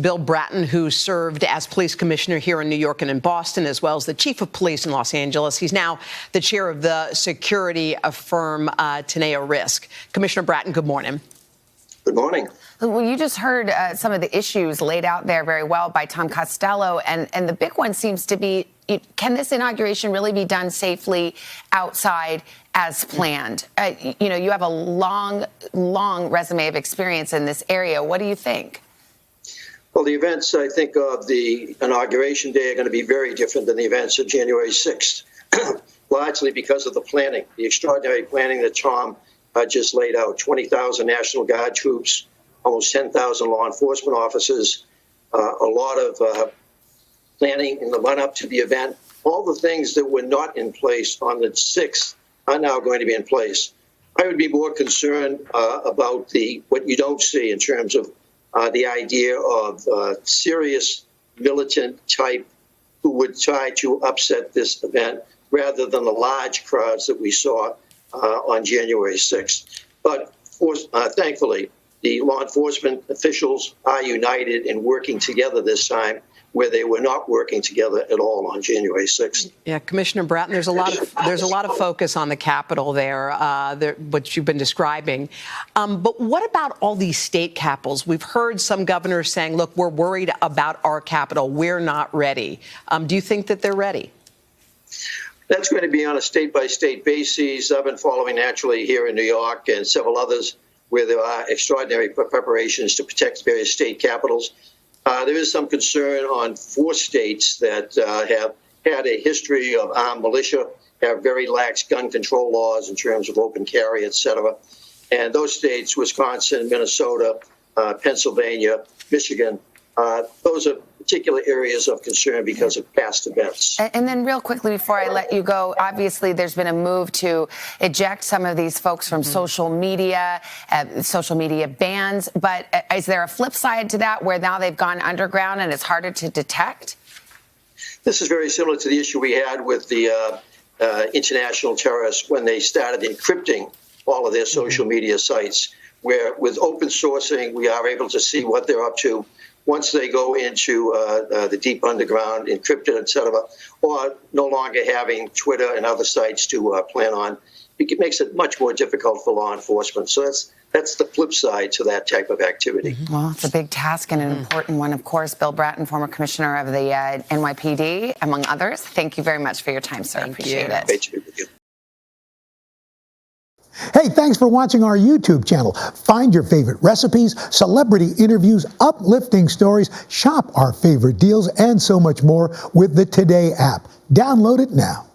Bill Bratton, who served as police commissioner here in New York and in Boston, as well as the chief of police in Los Angeles. He's now the chair of the security firm Teneo Risk. Commissioner Bratton, good morning. Good morning. Well, you just heard some of the issues laid out there very well by Tom Costello, and the big one seems to be, can this inauguration really be done safely outside as planned? You have a long resume of experience in this area. What do you think? Well, the events, I think, of the inauguration day are going to be very different than the events of January 6th, largely because of the planning, the extraordinary planning that Tom just laid out. 20,000 National Guard troops, almost 10,000 law enforcement officers, a lot of planning in the run-up to the event. All the things that were not in place on the 6th are now going to be in place. I would be more concerned about what you don't see in terms of the idea of serious militant type who would try to upset this event rather than the large crowds that we saw on January 6th. But thankfully, the law enforcement officials are united and working together this time, where they were not working together at all on January 6th. Yeah, Commissioner Bratton, there's a lot of focus on the Capitol there, what you've been describing. But what about all these state capitals? We've heard some governors saying, look, we're worried about our capital. We're not ready. Do you think that they're ready? That's going to be on a state-by-state basis. I've been following naturally here in New York and several others where there are extraordinary preparations to protect various state capitals. There is some concern on 4 states that have had a history of armed militia, have very lax gun control laws in terms of open carry, et cetera. And those states, Wisconsin, Minnesota, Pennsylvania, Michigan, those are particular areas of concern because of past events. And then real quickly before I let you go, obviously there's been a move to eject some of these folks from social media bans. But is there a flip side to that where now they've gone underground and it's harder to detect? This is very similar to the issue we had with the international terrorists when they started encrypting all of their social media sites, where with open sourcing, we are able to see what they're up to once they go into the deep underground, encrypted, et cetera, or no longer having Twitter and other sites to plan on. It makes it much more difficult for law enforcement. So that's the flip side to that type of activity. Well, it's a big task and an important one, of course. Bill Bratton, former commissioner of the NYPD, among others. Thank you very much for your time, sir. Appreciate it. Great to be with you. Hey, thanks for watching our YouTube channel. Find your favorite recipes, celebrity interviews, uplifting stories, shop our favorite deals, and so much more with the Today app. Download it now.